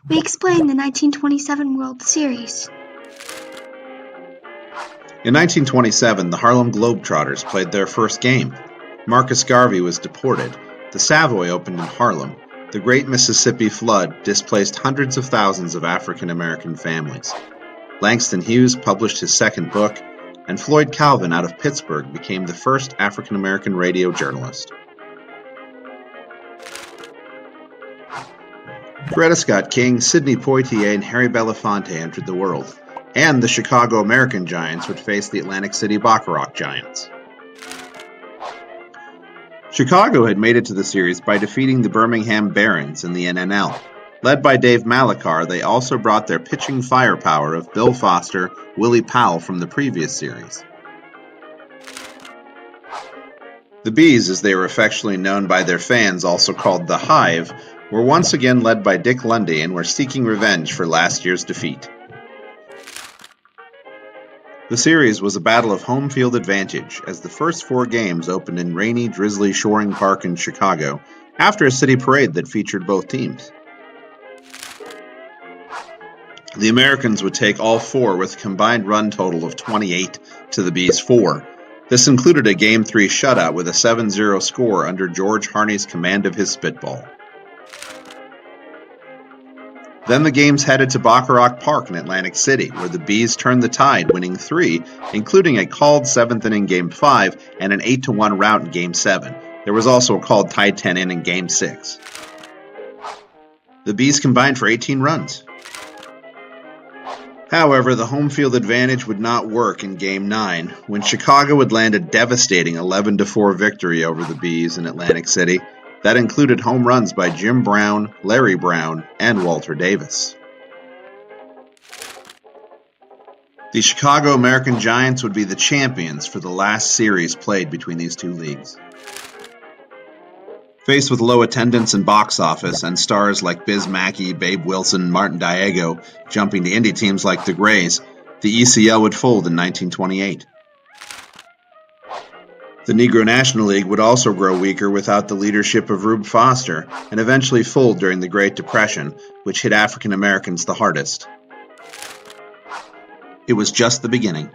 We explain the 1927 World Series. In 1927, the Harlem Globetrotters played their first game. Marcus Garvey was deported. The Savoy opened in Harlem. The Great Mississippi Flood displaced hundreds of thousands of African American families. Langston Hughes published his second book, and Floyd Calvin out of Pittsburgh became the first African American radio journalist. Coretta Scott King, Sidney Poitier, and Harry Belafonte entered the world, and the Chicago American Giants would face the Atlantic City Bacharach Giants. Chicago had made it to the series by defeating the Birmingham Barons in the NNL. Led by Dave Malachar, they also brought their pitching firepower of Bill Foster, Willie Powell from the previous series. The Bees, as they were affectionately known by their fans, also called the Hive, were once again led by Dick Lundy and were seeking revenge for last year's defeat. The series was a battle of home field advantage, as the first 4 games opened in rainy, drizzly Shoring Park in Chicago, after a city parade that featured both teams. The Americans would take all 4 with a combined run total of 28 to the Bees' 4. This included a Game 3 shutout with a 7-0 score under George Harney's command of his spitball. Then the games headed to Bacharach Park in Atlantic City, where the Bees turned the tide, winning 3, including a called 7th inning Game 5 and an 8-1 rout in Game 7. There was also a called tied 10 inning Game 6. The Bees combined for 18 runs. However, the home field advantage would not work in Game 9, when Chicago would land a devastating 11-4 victory over the Bees in Atlantic City. That included home runs by Jim Brown, Larry Brown, and Walter Davis. The Chicago American Giants would be the champions for the last series played between these two leagues. Faced with low attendance and box office and stars like Biz Mackey, Babe Wilson, Martin Diego jumping to indie teams like the Grays, the ECL would fold in 1928. The Negro National League would also grow weaker without the leadership of Rube Foster and eventually fold during the Great Depression, which hit African Americans the hardest. It was just the beginning.